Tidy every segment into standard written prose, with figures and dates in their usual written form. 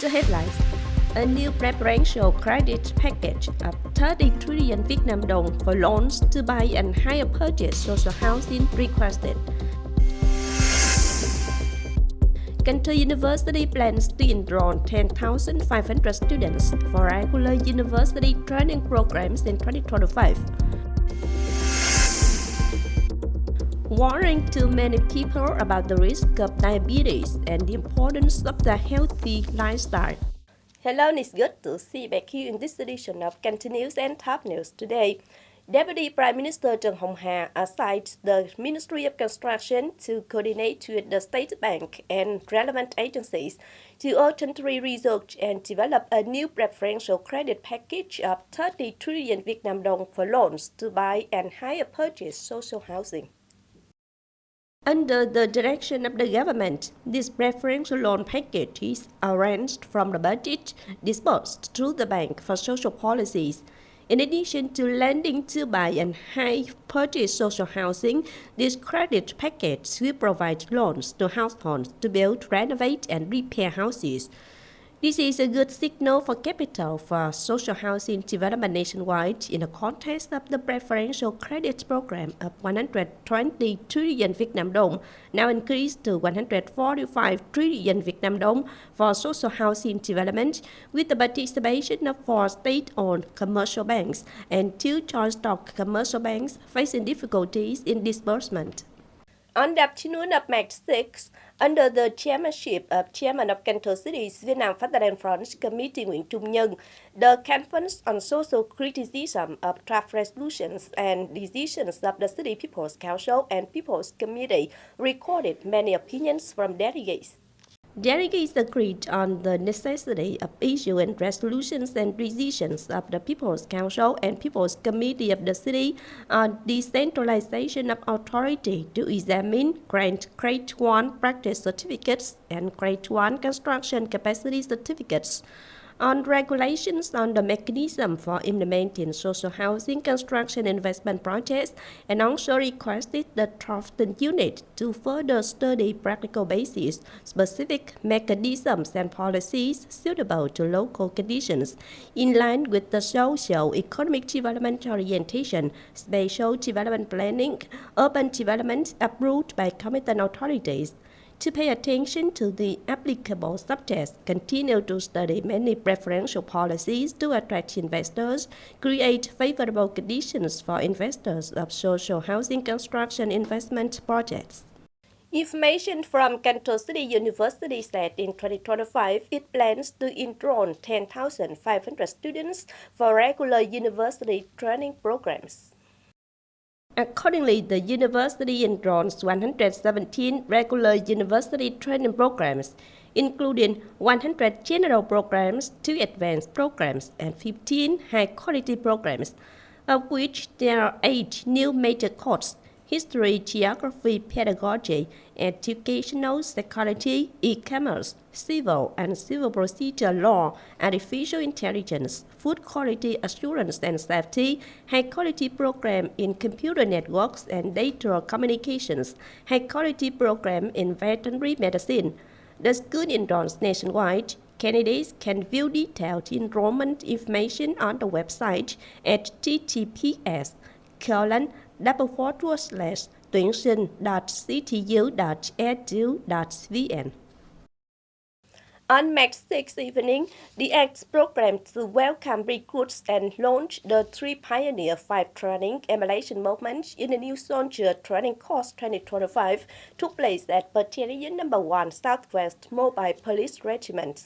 the headlines. A new preferential credit package of 30 trillion Vietnam dong for loans to buy and hire purchase social housing requested. Cần Thơ University plans to enroll 10,500 students for regular university training programs in 2025. Warning to many people about the risk of diabetes and the importance of the healthy lifestyle. Hello, and it's good to see you back here in this edition of Cần Thơ News and Top News today. Deputy Prime Minister Trần Hồng Hà assigned the Ministry of Construction to coordinate with the State Bank and relevant agencies to urgently research and develop a new preferential credit package of 30 trillion Vietnam dong for loans to buy and hire purchase social housing. Under the direction of the government, this preferential loan package is arranged from the budget disbursed through the Bank for Social Policies. In addition to lending to buy and hire purchase social housing, this credit package will provide loans to households to build, renovate, and repair houses. This is a good signal for capital for social housing development nationwide in the context of the preferential credit program of 120 trillion Vietnam dong, now increased to 145 trillion Vietnam dong for social housing development, with the participation of 4 state-owned commercial banks and 2 joint stock commercial banks facing difficulties in disbursement. On the afternoon of March 6, under the chairmanship of Chairman of Cần Thơ City's Vietnam Fatherland Front Committee Nguyễn Trung Nhân, the Conference on Social Criticism of Draft Resolutions and Decisions of the City People's Council and People's Committee recorded many opinions from delegates. Delegates agreed on the necessity of issuing resolutions and decisions of the People's Council and People's Committee of the City on decentralization of authority to examine, grant Grade 1 practice certificates and Grade 1 construction capacity certificates, on regulations on the mechanism for implementing social housing construction investment projects, and also requested the drafting unit to further study practical basis, specific mechanisms and policies suitable to local conditions, in line with the socio-economic development orientation, spatial development planning, urban development approved by competent authorities. To pay attention to the applicable subjects, continue to study many preferential policies to attract investors, create favorable conditions for investors of social housing construction investment projects. Information from Cần Thơ City University said in 2025 it plans to enroll 10,500 students for regular university training programs. Accordingly, the university enrolls 117 regular university training programs, including 100 general programs, 2 advanced programs, and 15 high-quality programs, of which there are 8 new major courses: history, geography, pedagogy, educational psychology, e-commerce, civil and civil procedure law, artificial intelligence, food quality assurance and safety, high-quality program in computer networks and data communications, high-quality program in veterinary medicine. The school enrolls nationwide. Candidates can view detailed enrollment information on the website at https://tuyển sinh.ctu.edu.vn. On March 6 evening, the ACTS program to welcome recruits and launch the 3 Pioneer 5 Training Emulation Movement in the New Soldier Training Course 2025 took place at Battalion No. 1 Southwest Mobile Police Regiment.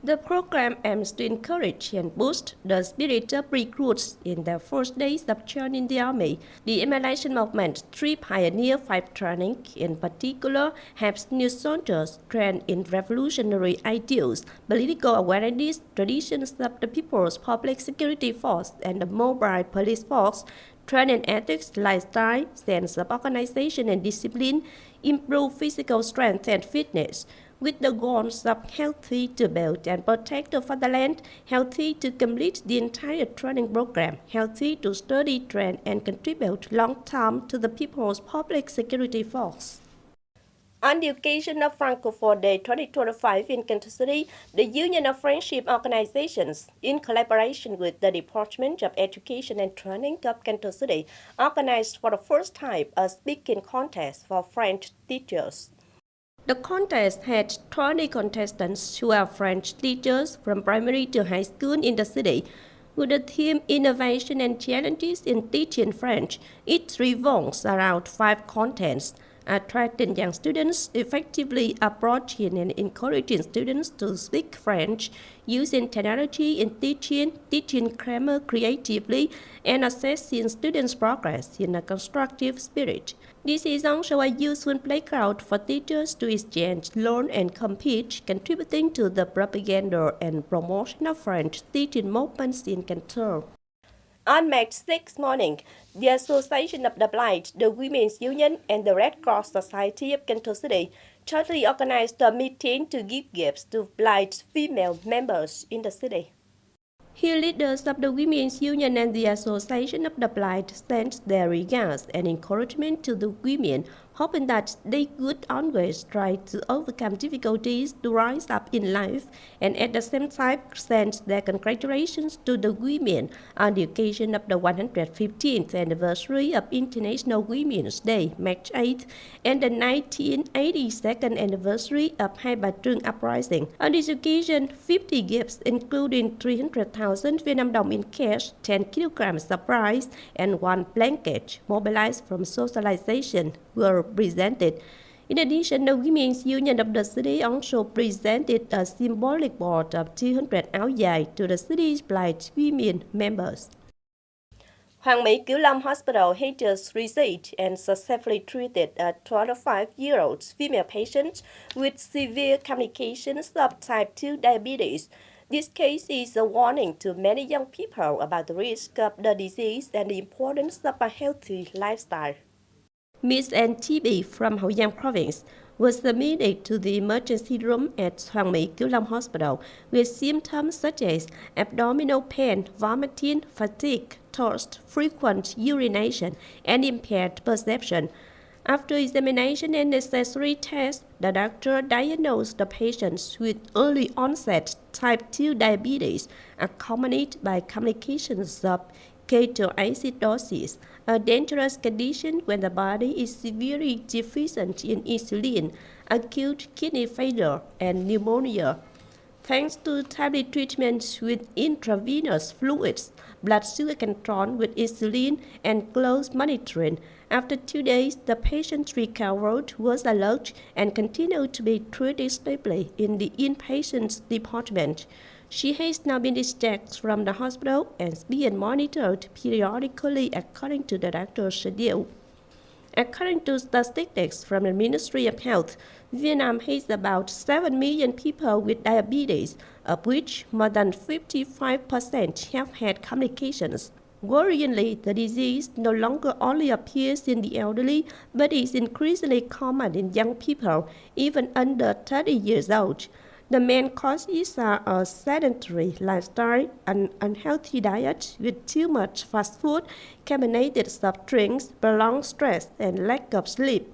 The program aims to encourage and boost the spirit of recruits in their first days of joining the Army. The emulation movement 3 Pioneer 5 Training in particular helps new soldiers train in revolutionary ideals, political awareness, traditions of the People's Public Security Force and the Mobile Police Force, train in ethics, lifestyle, sense of organization and discipline, improve physical strength and fitness, with the goals of healthy to build and protect the fatherland, healthy to complete the entire training program, healthy to study, train, and contribute long-term to the People's Public Security Force. On the occasion of Francophone Day 2025 in Cần Thơ City, the Union of Friendship Organizations, in collaboration with the Department of Education and Training of Cần Thơ City, organized for the first time a speaking contest for French teachers. The contest had 20 contestants who are French teachers from primary to high school in the city. With the theme Innovation and Challenges in Teaching French, it revolves around 5 contents: attracting young students, effectively approaching and encouraging students to speak French, using technology in teaching, teaching grammar creatively, and assessing students' progress in a constructive spirit. This is also a useful playground for teachers to exchange, learn, and compete, contributing to the propaganda and promotion of French teaching movements in Cần Thơ. On March 6 morning, the Association of the Blind, the Women's Union, and the Red Cross Society of Cần Thơ City jointly organized a meeting to give gifts to blind female members in the city. Here, leaders of the Women's Union and the Association of the Blind sent their regards and encouragement to the women, hoping that they would always try to overcome difficulties to rise up in life, and at the same time sent their congratulations to the women on the occasion of the 115th anniversary of International Women's Day, March 8th, and the 1982nd anniversary of Hai Bà Trưng Uprising. On this occasion, 50 gifts, including 300,000 Vietnam dong in cash, 10 kilograms of rice, and 1 blanket, mobilized from socialization, were presented. In addition, the Women's Union of the city also presented a symbolic board of 200 áo dài to the city's blind women members. Hoàng Mỹ Cửu Long Hospital has just received and successfully treated a 25-year-old female patient with severe complications of type 2 diabetes. This case is a warning to many young people about the risk of the disease and the importance of a healthy lifestyle. Miss NTB from Hậu Giang Province was admitted to the emergency room at Hoàng Mỹ Cửu Long Hospital with symptoms such as abdominal pain, vomiting, fatigue, thirst, frequent urination, and impaired perception. After examination and necessary tests, the doctor diagnosed the patient with early onset type 2 diabetes, accompanied by complications of ketoacidosis, a dangerous condition when the body is severely deficient in insulin, acute kidney failure, and pneumonia. Thanks to timely treatment with intravenous fluids, blood sugar control with insulin, and close monitoring, after 2 days, the patient recovered, was alert, and continued to be treated stably in the inpatient department. She has now been discharged from the hospital and is being monitored periodically according to the doctor's schedule. According to statistics from the Ministry of Health, Vietnam has about 7 million people with diabetes, of which more than 55% have had complications. Worryingly, the disease no longer only appears in the elderly, but is increasingly common in young people, even under 30 years old. The main causes are a sedentary lifestyle, an unhealthy diet with too much fast food, carbonated soft drinks, prolonged stress, and lack of sleep.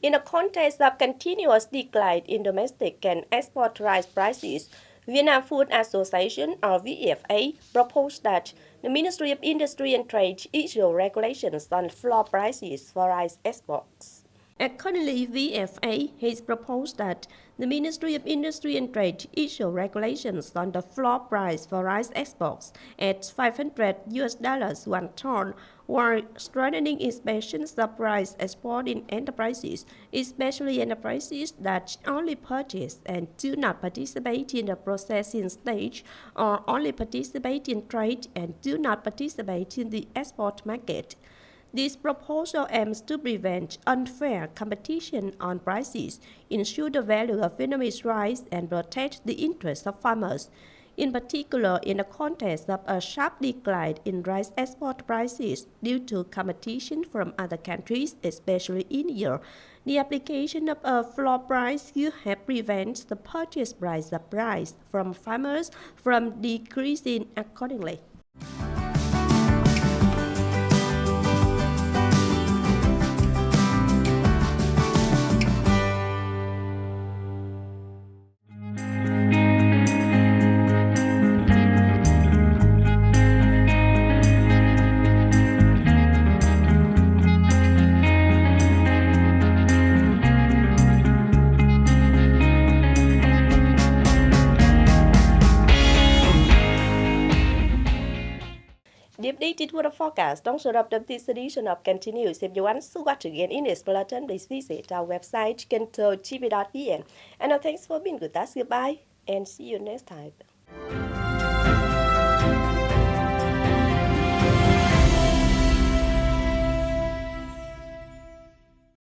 In a context of continuous decline in domestic and export rice prices, Vietnam Food Association, or VFA, proposed that the Ministry of Industry and Trade issue regulations on floor prices for rice exports. Accordingly, VFA has proposed that the Ministry of Industry and Trade issue regulations on the floor price for rice exports at $500 one ton, while strengthening inspections of rice exporting enterprises, especially enterprises that only purchase and do not participate in the processing stage, or only participate in trade and do not participate in the export market. This proposal aims to prevent unfair competition on prices, ensure the value of Vietnamese rice, and protect the interests of farmers. In particular, in the context of a sharp decline in rice export prices due to competition from other countries, especially India, the application of a floor price will help prevent the purchase price of rice from farmers from decreasing accordingly. This was the forecast. Don't shut up this edition of Continuous. If you want to watch again in this bulletin, please visit our website, kenthotv.vn. And now thanks for being with us. Goodbye and see you next time.